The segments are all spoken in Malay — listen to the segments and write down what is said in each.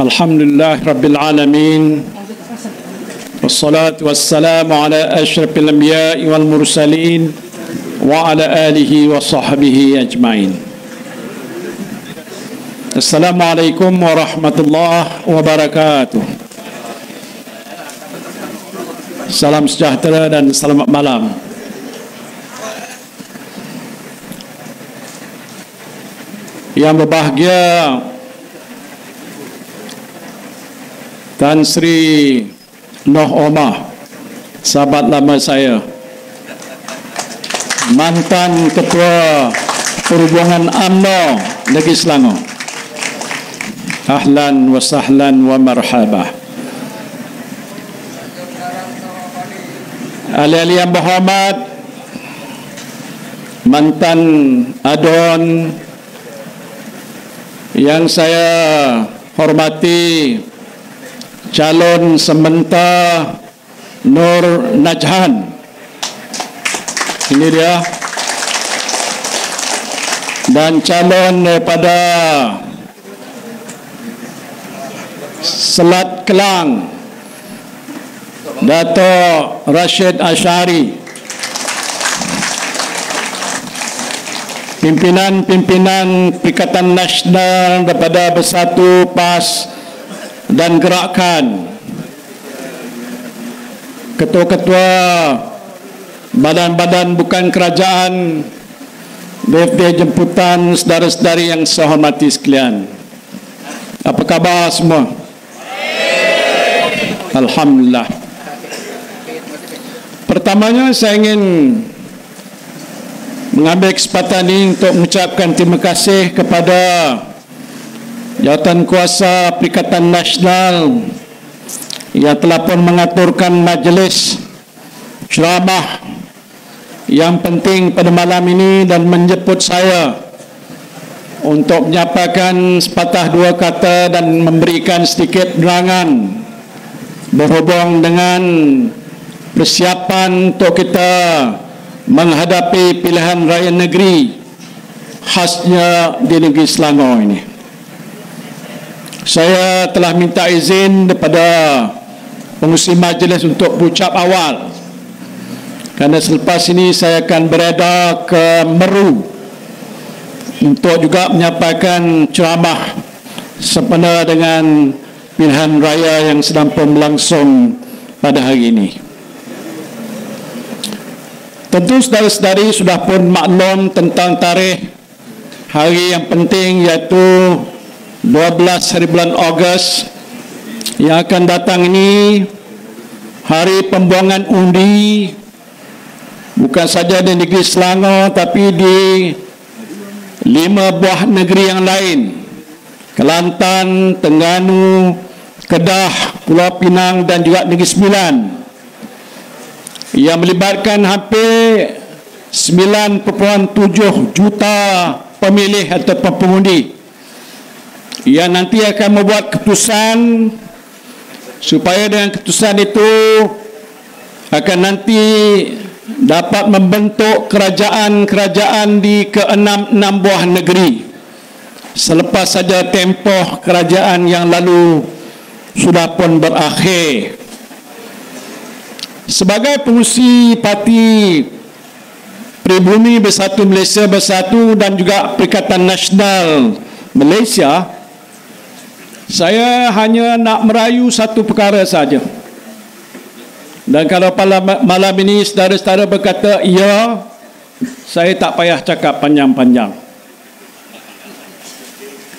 Alhamdulillah Rabbil Alamin. Wassalatu wassalamu ala ashrafil anbiya'i wal mursalin wa ala alihi wa sahbihi ajma'in. Assalamualaikum warahmatullahi wabarakatuh. Salam sejahtera dan selamat malam. Yang berbahagia Tan Sri Noh Omar, sahabat lama saya, mantan Ketua Perhubungan UMNO Negeri Selangor. Ahlan wa sahlan wa marhabah. Ahli-ahli yang berhormat, mantan ADON yang saya hormati, calon sementara Nur Najhan, ini dia, dan calon daripada Selat Kelang, Dato' Rashid Ashari, pimpinan-pimpinan Perikatan Nasional daripada Bersatu, PAS dan Gerakan, ketua-ketua badan-badan bukan kerajaan, BFD jemputan, saudara-saudari yang saya hormati sekalian. Apa khabar semua? Alhamdulillah. Pertamanya saya ingin mengambil kesempatan ini untuk mengucapkan terima kasih kepada Jawatankuasa Perikatan Nasional yang telah pun mengaturkan majlis ceramah yang penting pada malam ini dan menjemput saya untuk menyampaikan sepatah dua kata dan memberikan sedikit penerangan berhubung dengan persiapan untuk kita menghadapi pilihan raya negeri khasnya di negeri Selangor ini. Saya telah minta izin daripada pengurusi majlis untuk berucap awal, kerana selepas ini saya akan berada ke Meru untuk juga menyampaikan ceramah sempena dengan pilihan raya yang sedang berlangsung pada hari ini. Tentu saudara-saudari sudah pun maklum tentang tarikh hari yang penting, iaitu 12 hari bulan Ogos yang akan datang ini, hari pembuangan undi, bukan saja di negeri Selangor tapi di 5 buah negeri yang lain: Kelantan, Terengganu, Kedah, Pulau Pinang dan juga Negeri Sembilan, yang melibatkan hampir 9.7 juta pemilih atau pengundi yang nanti akan membuat keputusan, supaya dengan keputusan itu akan nanti dapat membentuk kerajaan-kerajaan di ke-6 buah negeri selepas saja tempoh kerajaan yang lalu sudah pun berakhir. Sebagai pengurusi Parti Pribumi Bersatu Malaysia Bersatu dan juga Perikatan Nasional Malaysia, saya hanya nak merayu satu perkara saja. Dan kalau pada malam ini saudara-saudara berkata ya, saya tak payah cakap panjang-panjang,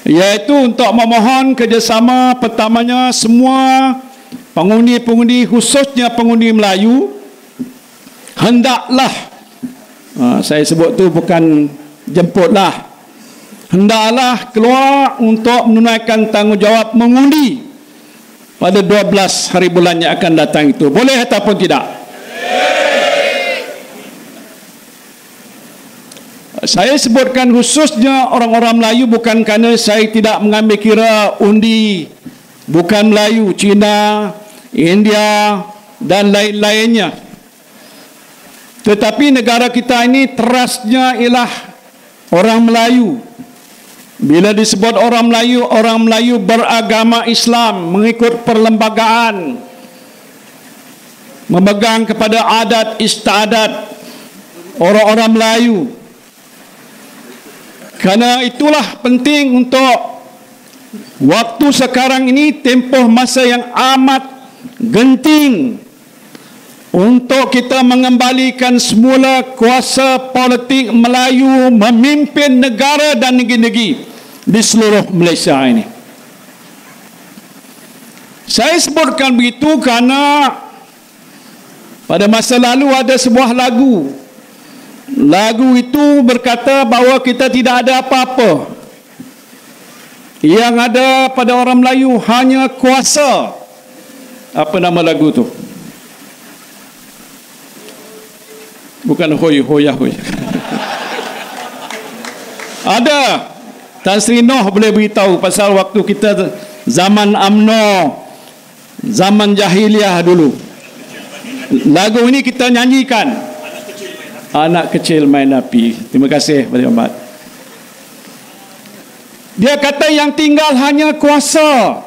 iaitu untuk memohon kerjasama pertamanya semua pengundi-pengundi, khususnya pengundi Melayu, hendaklah, saya sebut tu bukan jemputlah, hendaklah keluar untuk menunaikan tanggungjawab mengundi pada 12 hari bulan yang akan datang itu. Boleh ataupun tidak? Saya sebutkan khususnya orang-orang Melayu bukan kerana saya tidak mengambil kira undi bukan Melayu, Cina, India dan lain-lainnya. Tetapi negara kita ini terasnya ialah orang Melayu Bila disebut orang Melayu beragama Islam, mengikut perlembagaan, memegang kepada adat istiadat orang-orang Melayu. Karena itulah penting untuk waktu sekarang ini, tempoh masa yang amat genting untuk kita mengembalikan semula kuasa politik Melayu memimpin negara dan negeri-negeri di seluruh Malaysia ini. Saya sebutkan begitu kerana pada masa lalu ada sebuah lagu. Lagu itu berkata bahawa kita tidak ada apa-apa. Yang ada pada orang Melayu hanya kuasa. Apa nama lagu tu? Bukan Hoi Hoya Hoi. Ada. Tan Sri Noh boleh beritahu pasal waktu kita zaman UMNO, zaman jahiliah dulu. Lagu ini kita nyanyikan. Anak kecil main api. Terima kasih Pak Ahmad. Dia kata yang tinggal hanya kuasa.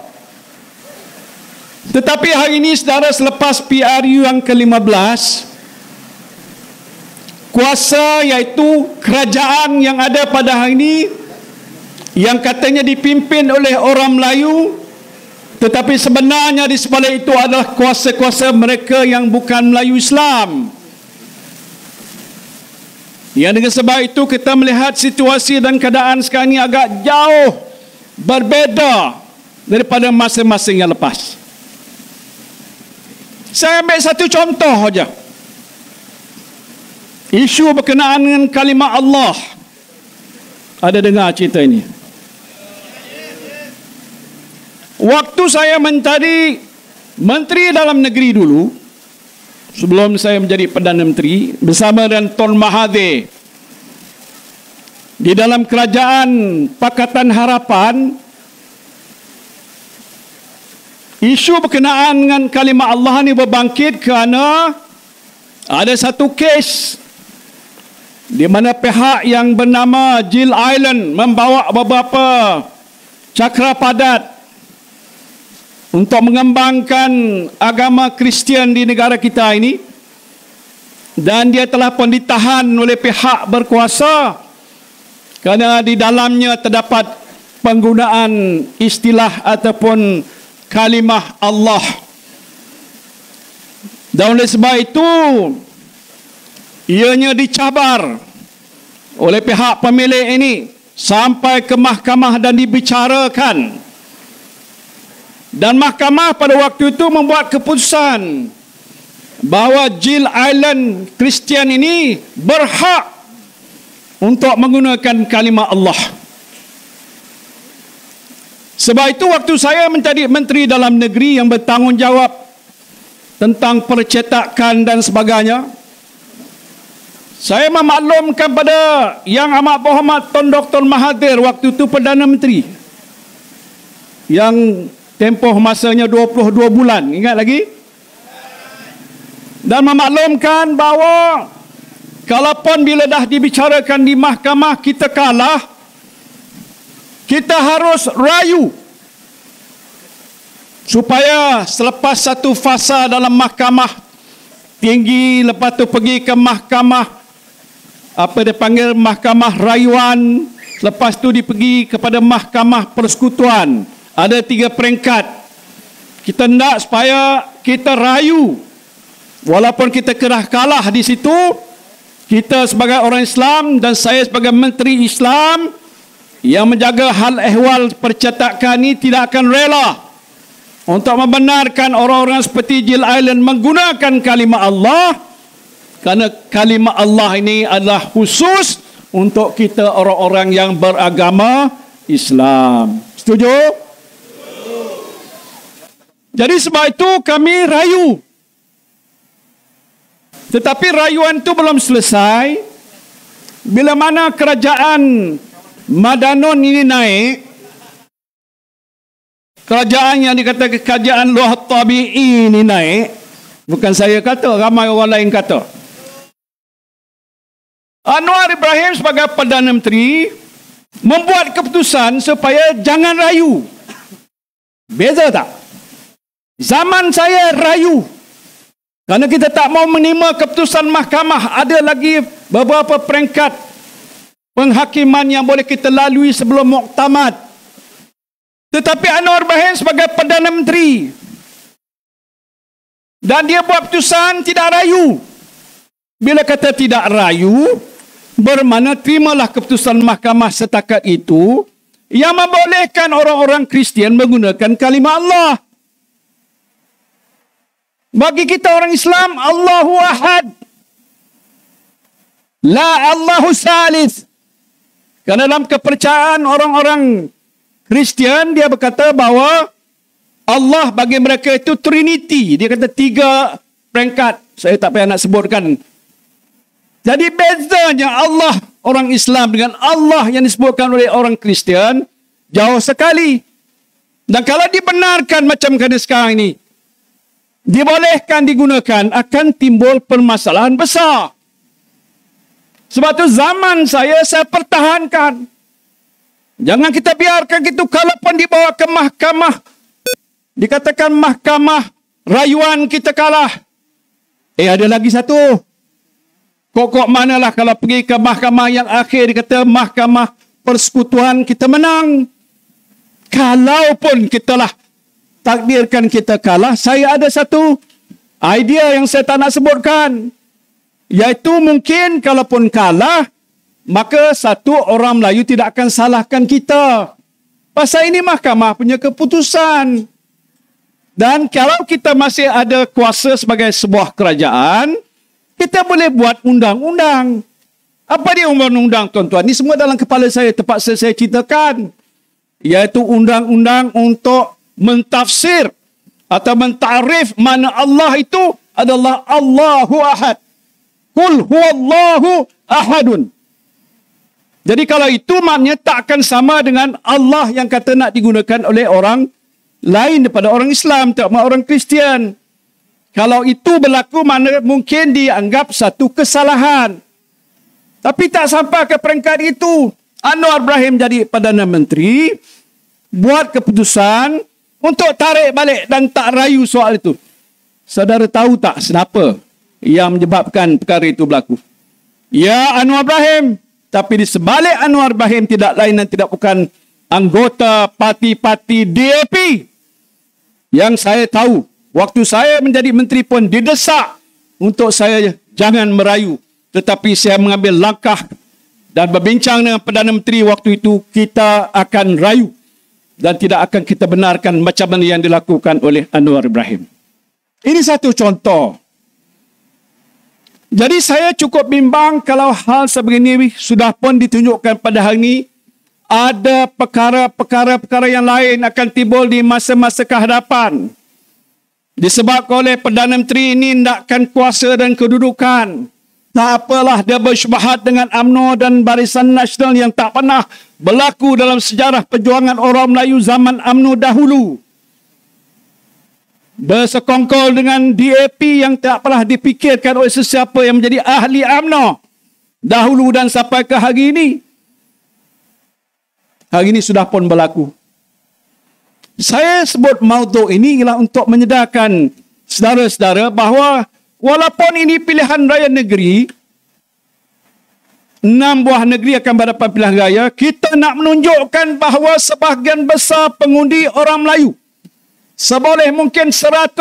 Tetapi hari ini saudara, selepas PRU yang ke-15, kuasa iaitu kerajaan yang ada pada hari ini, yang katanya dipimpin oleh orang Melayu, tetapi sebenarnya di sebalik itu adalah kuasa-kuasa mereka yang bukan Melayu Islam. Yang dengan sebab itu kita melihat situasi dan keadaan sekarang ini agak jauh berbeza daripada masa-masa yang lepas. Saya ambil satu contoh saja. Isu berkenaan dengan kalimah Allah. Ada dengar cerita ini? Waktu saya menjadi Menteri Dalam Negeri dulu, sebelum saya menjadi Perdana Menteri, bersama dengan Tun Mahathir, di dalam kerajaan Pakatan Harapan, isu berkenaan dengan kalimah Allah ini berbangkit kerana ada satu kes di mana pihak yang bernama Jill Island membawa beberapa cakra padat untuk mengembangkan agama Kristian di negara kita ini, dan dia telah pun ditahan oleh pihak berkuasa kerana di dalamnya terdapat penggunaan istilah ataupun kalimah Allah. Dan oleh sebab itu ianya dicabar oleh pihak pemilik ini sampai ke mahkamah dan dibicarakan. Dan mahkamah pada waktu itu membuat keputusan bahawa Jill Island Kristian ini berhak untuk menggunakan kalimah Allah. Sebab itu waktu saya menjadi Menteri Dalam Negeri yang bertanggungjawab tentang percetakan dan sebagainya, saya memaklumkan pada Yang Amat Berhormat Tun Dr. Mahathir, waktu itu Perdana Menteri, yang tempoh masanya 22 bulan, ingat lagi? Dan memaklumkan bahawa kalaupun bila dah dibicarakan di mahkamah kita kalah, kita harus rayu supaya selepas satu fasa dalam mahkamah tinggi, lepas tu pergi ke mahkamah apa dia panggil, mahkamah rayuan, lepas tu pergi kepada mahkamah persekutuan. Ada 3 peringkat. Kita nak supaya kita rayu, walaupun kita kerah kalah di situ, kita sebagai orang Islam dan saya sebagai Menteri Islam yang menjaga hal ehwal percetakan ini tidak akan rela untuk membenarkan orang-orang seperti Jill Island menggunakan kalimah Allah, kerana kalimah Allah ini adalah khusus untuk kita orang-orang yang beragama Islam. Setuju? Jadi sebab itu kami rayu. Tetapi rayuan itu belum selesai. Bila mana kerajaan Madanon ini naik, kerajaan yang dikatakan kerajaan Luh Tabi'i ini naik, bukan saya kata, ramai orang lain kata. Anwar Ibrahim sebagai Perdana Menteri membuat keputusan supaya jangan rayu. Beza tak? Zaman saya rayu. Kerana kita tak mau menerima keputusan mahkamah. Ada lagi beberapa peringkat penghakiman yang boleh kita lalui sebelum muktamad. Tetapi Anwar Ibrahim sebagai Perdana Menteri, dan dia buat keputusan tidak rayu. Bila kata tidak rayu, bermakna terimalah keputusan mahkamah setakat itu yang membolehkan orang-orang Kristian menggunakan kalimah Allah. Bagi kita orang Islam, Allahu Ahad. La Allahu Salis. Kerana dalam kepercayaan orang-orang Kristian, dia berkata bahawa Allah bagi mereka itu Trinity. Dia kata 3 peringkat. Saya tak payah nak sebutkan. Jadi bezanya Allah orang Islam dengan Allah yang disebutkan oleh orang Kristian jauh sekali. Dan kalau dibenarkan macam kena sekarang ini, dibolehkan digunakan, akan timbul permasalahan besar. Sebab tu zaman saya pertahankan. Jangan kita biarkan gitu. Kalaupun dibawa ke mahkamah, dikatakan mahkamah rayuan kita kalah. Ada lagi satu. Kok manalah kalau pergi ke mahkamah yang akhir, dikata mahkamah persekutuan kita menang. Kalaupun kita lah takdirkan kita kalah, saya ada satu idea yang saya tak nak sebutkan. Iaitu mungkin kalaupun kalah, maka satu orang Melayu tidak akan salahkan kita. Pasal ini mahkamah punya keputusan. Dan kalau kita masih ada kuasa sebagai sebuah kerajaan, kita boleh buat undang-undang. Apa dia undang-undang, tuan-tuan? Ini semua dalam kepala saya, terpaksa saya ceritakan. Iaitu undang-undang untuk mentafsir atau mentarif mana Allah itu adalah Allahu Ahad. Qul huwallahu ahadun. Jadi kalau itu maknanya tak akan sama dengan Allah yang kata nak digunakan oleh orang lain daripada orang Islam, tak orang Kristian. Kalau itu berlaku, mana mungkin dianggap satu kesalahan. Tapi tak sampai ke peringkat itu. Anwar Ibrahim jadi Perdana Menteri, buat keputusan untuk tarik balik dan tak rayu soal itu. Saudara tahu tak kenapa yang menyebabkan perkara itu berlaku? Ya, Anwar Ibrahim. Tapi di sebalik Anwar Ibrahim tidak lain dan tidak bukan anggota parti-parti DAP. Yang saya tahu, waktu saya menjadi menteri pun didesak untuk saya jangan merayu. Tetapi saya mengambil langkah dan berbincang dengan Perdana Menteri waktu itu, kita akan rayu. Dan tidak akan kita benarkan macam mana yang dilakukan oleh Anwar Ibrahim. Ini satu contoh. Jadi saya cukup bimbang kalau hal sebegini sudah pun ditunjukkan pada hari ini. Ada perkara-perkara yang lain akan timbul di masa-masa kehadapan. Disebabkan oleh Perdana Menteri ini hendakkan kuasa dan kedudukan. Tak apalah dia bersyubhat dengan UMNO dan Barisan Nasional yang tak pernah berlaku dalam sejarah perjuangan orang Melayu zaman UMNO dahulu. Bersekongkol dengan DAP yang tak pernah dipikirkan oleh sesiapa yang menjadi ahli UMNO dahulu dan sampai ke hari ini. Hari ini sudah pun berlaku. Saya sebut maudhu ini ialah untuk menyedarkan saudara-saudara bahawa walaupun ini pilihan raya negeri, 6 buah negeri akan berhadapan pilihan raya, kita nak menunjukkan bahawa sebahagian besar pengundi orang Melayu, seboleh mungkin 100%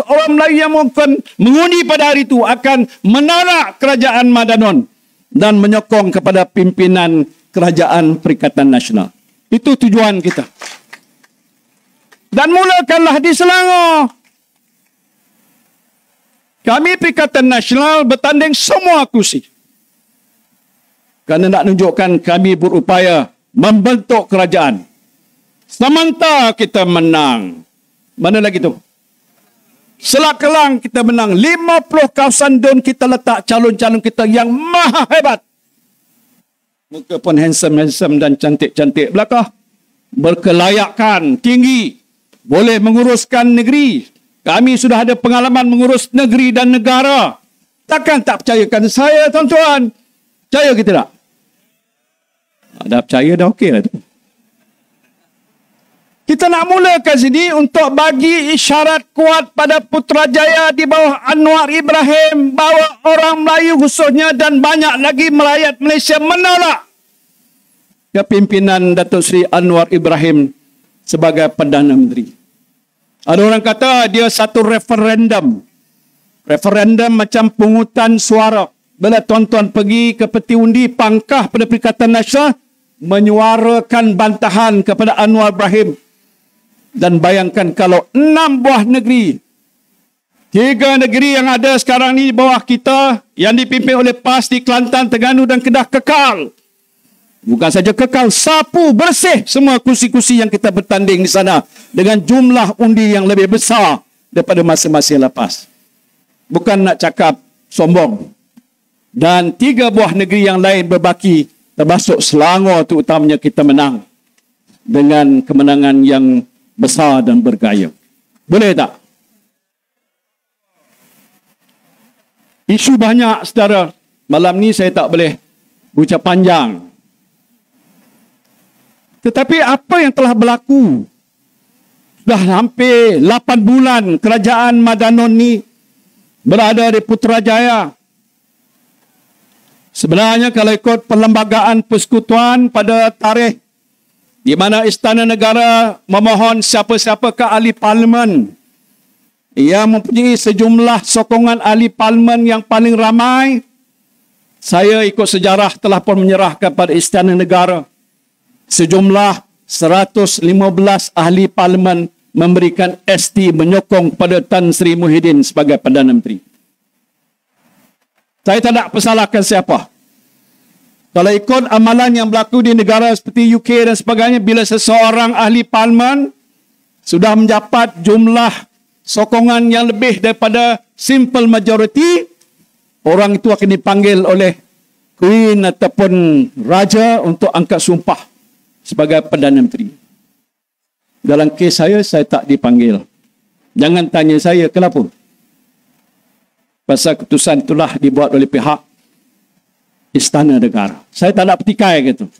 orang Melayu yang mungkin mengundi pada hari itu akan menolak kerajaan Madanon dan menyokong kepada pimpinan Kerajaan Perikatan Nasional. Itu tujuan kita. Dan mulakanlah di Selangor. Kami Perikatan Nasional bertanding semua kursi. Kerana nak menunjukkan kami berupaya membentuk kerajaan. Sementara kita menang. Mana lagi tu? Selat Kelang kita menang. 50 kawasan DUN kita letak calon-calon kita yang maha hebat. Muka pun handsome dan cantik-cantik belakang. Berkelayakan tinggi. Boleh menguruskan negeri. Kami sudah ada pengalaman mengurus negeri dan negara. Takkan tak percayakan saya, tuan-tuan? Percaya ke tidak? Dah percaya dah okey lah tu. Kita nak mulakan sini untuk bagi isyarat kuat pada Putrajaya di bawah Anwar Ibrahim bahawa orang Melayu khususnya dan banyak lagi rakyat Malaysia menolak kepimpinan Datuk Seri Anwar Ibrahim sebagai Perdana Menteri. Ada orang kata dia satu referendum. Referendum macam pungutan suara. Bila tuan-tuan pergi ke peti undi, pangkah pada Perikatan Nasional menyuarakan bantahan kepada Anwar Ibrahim. Dan bayangkan kalau 6 buah negeri, 3 negeri yang ada sekarang ni di bawah kita, yang dipimpin oleh PAS di Kelantan, Terengganu dan Kedah kekal. Bukan saja kekal, sapu bersih semua kursi-kursi yang kita bertanding di sana dengan jumlah undi yang lebih besar daripada masa-masa yang lepas. Bukan nak cakap sombong. Dan 3 buah negeri yang lain berbaki, termasuk Selangor tu utamanya kita menang dengan kemenangan yang besar dan bergaya. Boleh tak? Isu banyak, saudara. Malam ni saya tak boleh ucap panjang. Tetapi apa yang telah berlaku? Sudah hampir 8 bulan kerajaan Madanon ni berada di Putrajaya. Sebenarnya kalau ikut Perlembagaan Persekutuan pada tarikh di mana Istana Negara memohon siapa-siapa ke ahli parlimen yang mempunyai sejumlah sokongan ahli parlimen yang paling ramai, saya ikut sejarah telah pun menyerahkan pada Istana Negara sejumlah 115 ahli parlimen memberikan ST menyokong pada Tan Sri Muhyiddin sebagai Perdana Menteri. Saya tak nak persalahkan siapa. Kalau ikut amalan yang berlaku di negara seperti UK dan sebagainya, bila seseorang ahli parlimen sudah mendapat jumlah sokongan yang lebih daripada simple majority, orang itu akan dipanggil oleh Queen ataupun Raja untuk angkat sumpah sebagai Perdana Menteri. Dalam kes saya tak dipanggil. Jangan tanya saya kenapa. Pasal keputusan itulah dibuat oleh pihak Istana Negara. Saya tak nak petikai gitu.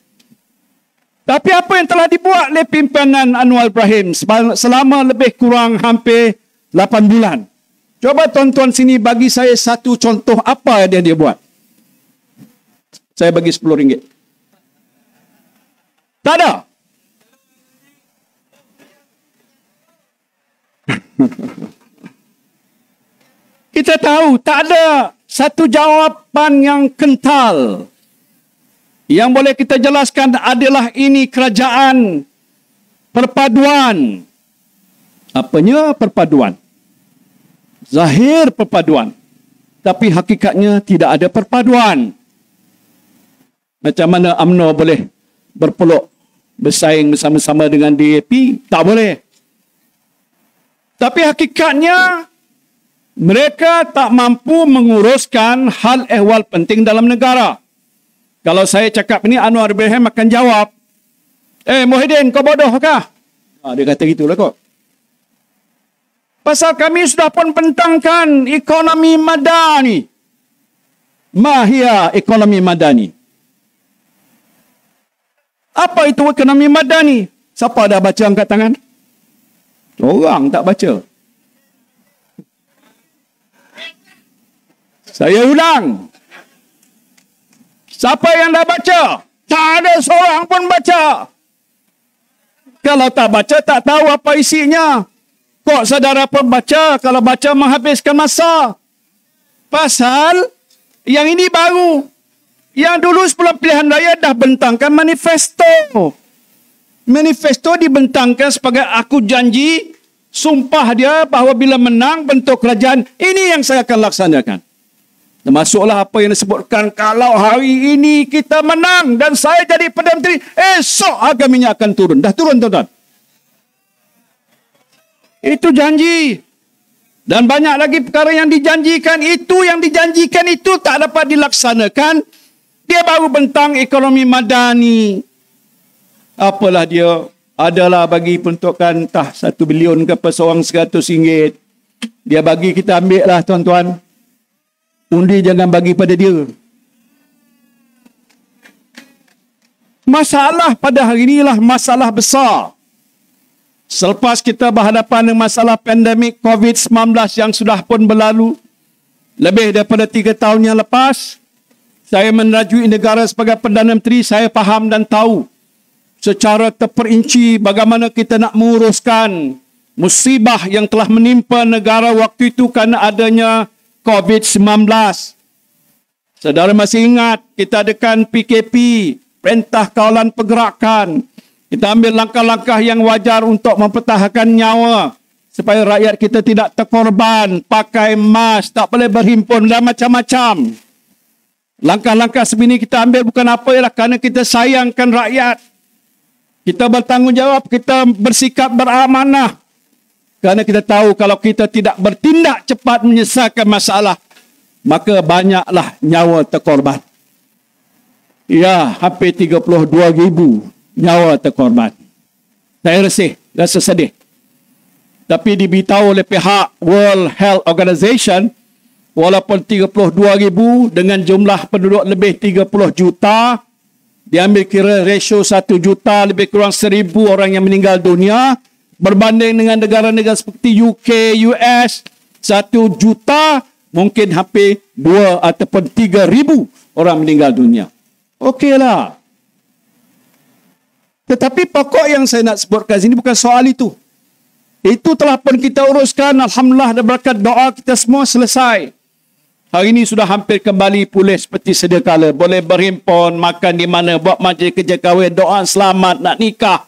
Tapi apa yang telah dibuat oleh pimpinan Anwar Ibrahim selama lebih kurang hampir 8 bulan. Coba tuan-tuan sini bagi saya satu contoh apa yang dia buat. Saya bagi RM10. Tak ada. Kita tahu tak ada satu jawapan yang kental yang boleh kita jelaskan adalah ini kerajaan perpaduan. Apanya perpaduan? Zahir perpaduan. Tapi hakikatnya tidak ada perpaduan. Macam mana UMNO boleh berpeluk bersaing bersama-sama dengan DAP? Tak boleh. Tapi hakikatnya mereka tak mampu menguruskan hal ehwal penting dalam negara. Kalau saya cakap ini, Anwar Ibrahim akan jawab, Muhyiddin, kau bodoh kah? Dia kata gitulah kok. Pasal kami sudah pun bentangkan ekonomi madani. Mahia ekonomi madani. Apa itu ekonomi madani? Siapa dah baca angkat tangan? Orang tak baca. Saya ulang. Siapa yang dah baca? Tak ada seorang pun baca. Kalau tak baca, tak tahu apa isinya. Kok saudara pun baca? Kalau baca, menghabiskan masa. Pasal, yang ini baru. Yang dulu sebelum pilihan raya dah bentangkan manifesto. Manifesto dibentangkan sebagai aku janji, sumpah dia bahawa bila menang bentuk kerajaan, ini yang saya akan laksanakan. Termasuklah apa yang disebutkan, kalau hari ini kita menang dan saya jadi Perdana Menteri, esok harga minyak akan turun. Dah turun, tuan-tuan. Itu janji. Dan banyak lagi perkara yang dijanjikan. Itu yang dijanjikan itu tak dapat dilaksanakan. Dia baru bentang ekonomi madani. Apalah dia, adalah bagi peruntukan entah 1 bilion ke apa, seorang RM100. Dia bagi, kita ambil lah tuan-tuan. Undi jangan bagi pada dia. Masalah pada hari inilah masalah besar. Selepas kita berhadapan dengan masalah pandemik COVID-19 yang sudah pun berlalu, lebih daripada 3 tahun yang lepas, saya menerajui negara sebagai Perdana Menteri, saya faham dan tahu secara terperinci bagaimana kita nak menguruskan musibah yang telah menimpa negara waktu itu kerana adanya COVID-19. Saudara masih ingat, kita adakan PKP, Perintah Kawalan Pergerakan. Kita ambil langkah-langkah yang wajar untuk mempertahankan nyawa supaya rakyat kita tidak terkorban, pakai mask, tak boleh berhimpun dan macam-macam. Langkah-langkah sebegini kita ambil bukan apa ialah kerana kita sayangkan rakyat. Kita bertanggungjawab, kita bersikap beramanah. Kerana kita tahu kalau kita tidak bertindak cepat menyelesaikan masalah, maka banyaklah nyawa terkorban. Ya, hampir 32,000 nyawa terkorban. Saya rasa sedih. Tapi diberitahu oleh pihak World Health Organization, walaupun 32,000 dengan jumlah penduduk lebih 30 juta, diambil kira ratio 1 juta lebih kurang 1,000 orang yang meninggal dunia, berbanding dengan negara-negara seperti UK, US, 1 juta mungkin hampir 2 ataupun 3,000 orang meninggal dunia. Okeylah. Tetapi pokok yang saya nak sebutkan sini bukan soal itu. Itu telah pun kita uruskan. Alhamdulillah dan berkat doa kita semua selesai. Hari ini sudah hampir kembali pulih seperti sedia kala. Boleh berhimpun, makan di mana, buat majlis kerja kahwin, doa selamat, nak nikah.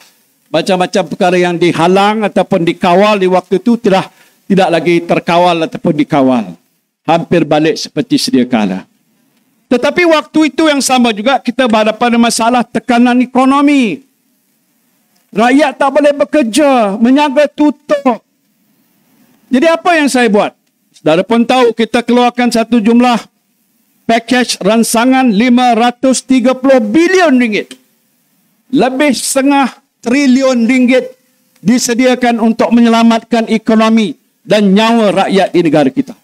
Macam-macam perkara yang dihalang ataupun dikawal di waktu itu tidak lagi terkawal ataupun dikawal. Hampir balik seperti sedia kala. Tetapi waktu itu yang sama juga kita berhadapan dengan masalah tekanan ekonomi. Rakyat tak boleh bekerja, menyaga tutup. Jadi apa yang saya buat? Saudara pun tahu kita keluarkan satu jumlah pakej ransangan 530 bilion ringgit. Lebih setengah triliun ringgit disediakan untuk menyelamatkan ekonomi dan nyawa rakyat di negara kita.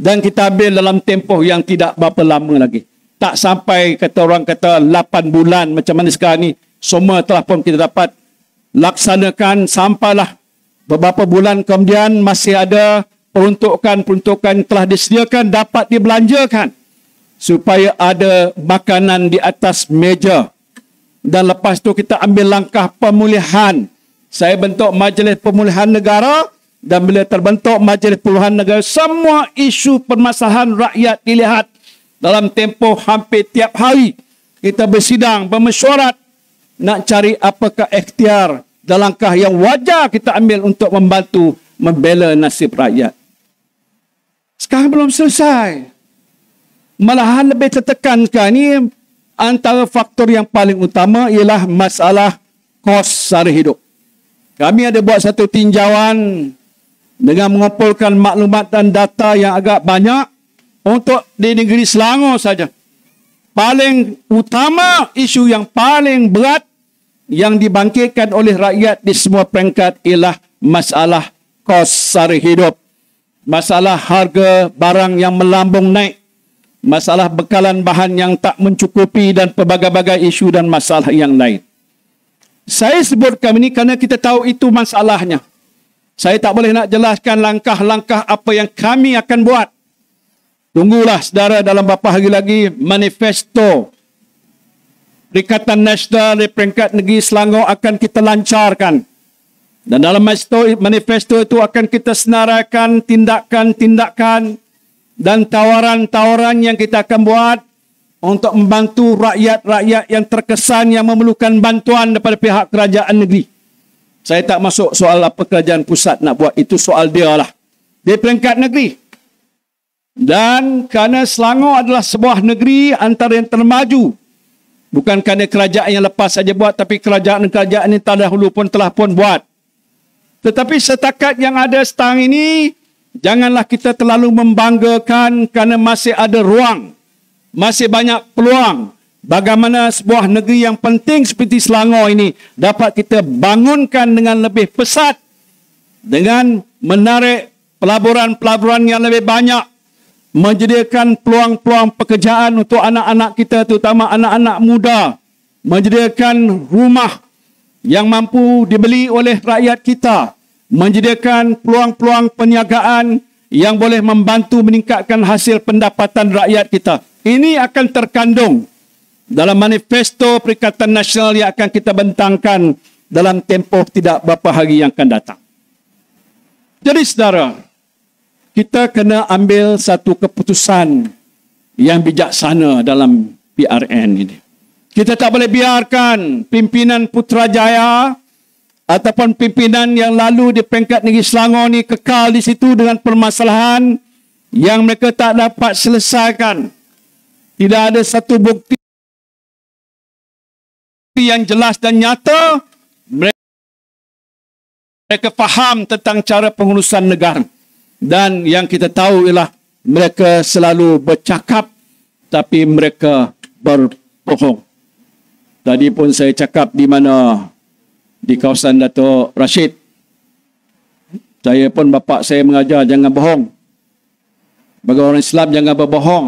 Dan kita ambil dalam tempoh yang tidak berapa lama lagi. Tak sampai orang kata 8 bulan macam mana sekarang ni. Semua telah pun kita dapat laksanakan sampailah beberapa bulan kemudian masih ada peruntukan-peruntukan telah disediakan dapat dibelanjakan supaya ada makanan di atas meja. Dan lepas tu kita ambil langkah pemulihan. Saya bentuk Majlis Pemulihan Negara. Dan bila terbentuk Majlis Pemulihan Negara, semua isu permasalahan rakyat dilihat dalam tempoh hampir tiap hari. Kita bersidang, bermesyuarat nak cari apakah ikhtiar dan langkah yang wajar kita ambil untuk membantu membela nasib rakyat. Sekarang belum selesai. Malahan lebih tertekan sekarang ini, antara faktor yang paling utama ialah masalah kos sara hidup. Kami ada buat satu tinjauan dengan mengumpulkan maklumat dan data yang agak banyak untuk di negeri Selangor saja. Paling utama, isu yang paling berat yang dibangkitkan oleh rakyat di semua peringkat ialah masalah kos sara hidup. Masalah harga barang yang melambung naik. Masalah bekalan bahan yang tak mencukupi dan pelbagai-bagai isu dan masalah yang lain. Saya sebutkan ini kerana kita tahu itu masalahnya. Saya tak boleh nak jelaskan langkah-langkah apa yang kami akan buat. Tunggulah saudara dalam beberapa hari lagi manifesto Perikatan Nasional di peringkat negeri Selangor akan kita lancarkan. Dan dalam manifesto itu akan kita senaraikan tindakan-tindakan dan tawaran-tawaran yang kita akan buat untuk membantu rakyat-rakyat yang terkesan yang memerlukan bantuan daripada pihak kerajaan negeri. Saya tak masuk soal apa kerajaan pusat nak buat. Itu soal dia lah. Di peringkat negeri. Dan kerana Selangor adalah sebuah negeri antara yang termaju. Bukan kerana kerajaan yang lepas saja buat. Tapi kerajaan-kerajaan yang terdahulu pun telah pun buat. Tetapi setakat yang ada sekarang ini, janganlah kita terlalu membanggakan kerana masih ada ruang. Masih banyak peluang. Bagaimana sebuah negeri yang penting seperti Selangor ini dapat kita bangunkan dengan lebih pesat dengan menarik pelaburan-pelaburan yang lebih banyak, menyediakan peluang-peluang pekerjaan untuk anak-anak kita, terutama anak-anak muda, menyediakan rumah yang mampu dibeli oleh rakyat kita, menyediakan peluang-peluang perniagaan yang boleh membantu meningkatkan hasil pendapatan rakyat kita. Ini akan terkandung dalam manifesto Perikatan Nasional yang akan kita bentangkan dalam tempoh tidak berapa hari yang akan datang. Jadi saudara, kita kena ambil satu keputusan yang bijaksana dalam PRN ini. Kita tak boleh biarkan pimpinan Putrajaya ataupun pimpinan yang lalu di peringkat negeri Selangor ni kekal di situ dengan permasalahan yang mereka tak dapat selesaikan. Tidak ada satu bukti yang jelas dan nyata mereka faham tentang cara pengurusan negara. Dan yang kita tahu ialah mereka selalu bercakap tapi mereka berbohong. Tadi pun saya cakap di mana, di kawasan Dato' Rashid. Saya pun bapa saya mengajar jangan bohong. Bagi orang Islam jangan berbohong.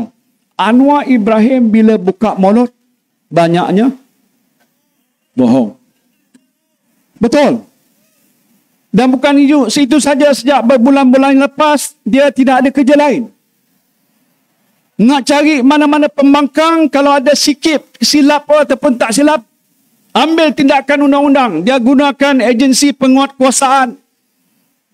Anwar Ibrahim bila buka mulut banyaknya bohong. Betul. Dan bukan itu saja, sejak berbulan-bulan lepas dia tidak ada kerja lain. Nak cari mana-mana pembangkang, kalau ada sikit silap ataupun tak silap, ambil tindakan undang-undang. Dia gunakan agensi penguatkuasaan.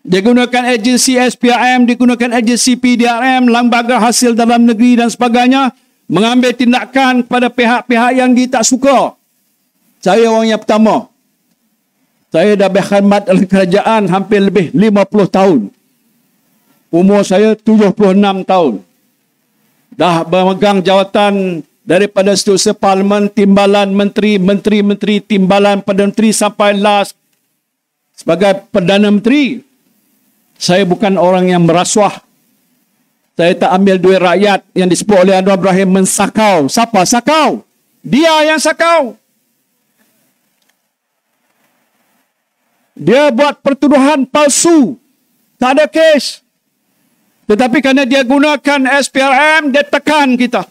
Dia gunakan agensi SPRM, dia gunakan agensi PDRM, lembaga hasil dalam negeri dan sebagainya, mengambil tindakan pada pihak-pihak yang dia tak suka. Saya orang yang pertama. Saya dah berkhidmat dalam kerajaan hampir lebih 50 tahun. Umur saya 76 tahun. Dah memegang jawatan daripada Setiausaha Parlimen, timbalan menteri, menteri-menteri, timbalan Perdana Menteri sampai last sebagai Perdana Menteri. Saya bukan orang yang merasuah. Saya tak ambil duit rakyat yang disebut oleh Anwar Ibrahim mensakau. Siapa sakau? Dia yang sakau. Dia buat pertuduhan palsu. Tak ada kes. Tetapi kerana dia gunakan SPRM, dia tekan kita.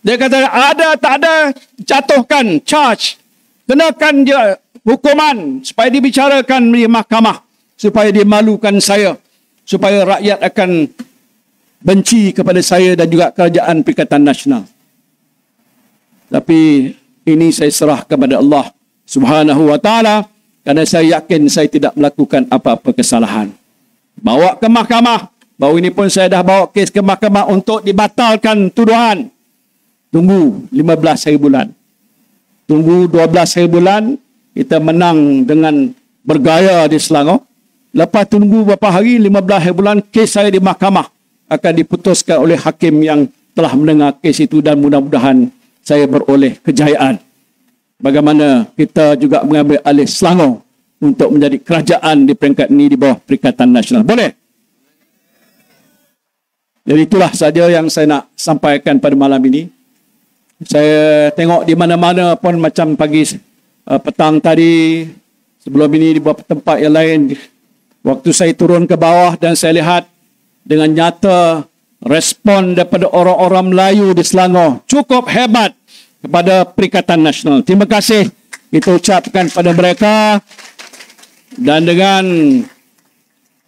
Dia kata ada, tak ada, jatuhkan charge. Kenakan dia hukuman supaya dibicarakan di mahkamah. Supaya dia malukan saya. Supaya rakyat akan benci kepada saya dan juga kerajaan Perikatan Nasional. Tapi ini saya serah kepada Allah Subhanahu wa ta'ala. Kerana saya yakin saya tidak melakukan apa-apa kesalahan. Bawa ke mahkamah. Baru ini pun saya dah bawa kes ke mahkamah untuk dibatalkan tuduhan. Tunggu 15 hari bulan. Tunggu 12 hari bulan. Kita menang dengan bergaya di Selangor. Lepas tunggu beberapa hari, 15 hari bulan, kes saya di mahkamah akan diputuskan oleh hakim yang telah mendengar kes itu dan mudah-mudahan saya beroleh kejayaan. Bagaimana kita juga mengambil alih Selangor untuk menjadi kerajaan di peringkat ini di bawah Perikatan Nasional. Boleh? Jadi itulah saja yang saya nak sampaikan pada malam ini. Saya tengok di mana-mana pun macam pagi petang tadi, sebelum ini di beberapa tempat yang lain, waktu saya turun ke bawah dan saya lihat dengan nyata respon daripada orang-orang Melayu di Selangor cukup hebat kepada Perikatan Nasional. Terima kasih kita ucapkan pada mereka dan dengan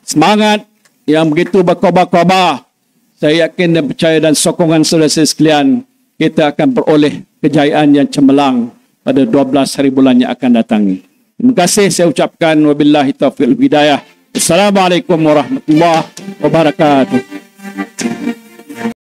semangat yang begitu berkobar-kobar, saya yakin dan percaya dan sokongan saudara sekalian, kita akan beroleh kejayaan yang cemerlang pada 12 hari bulan yang akan datang. Terima kasih saya ucapkan wabillahi taufiq wal hidayah. Assalamualaikum warahmatullahi wabarakatuh.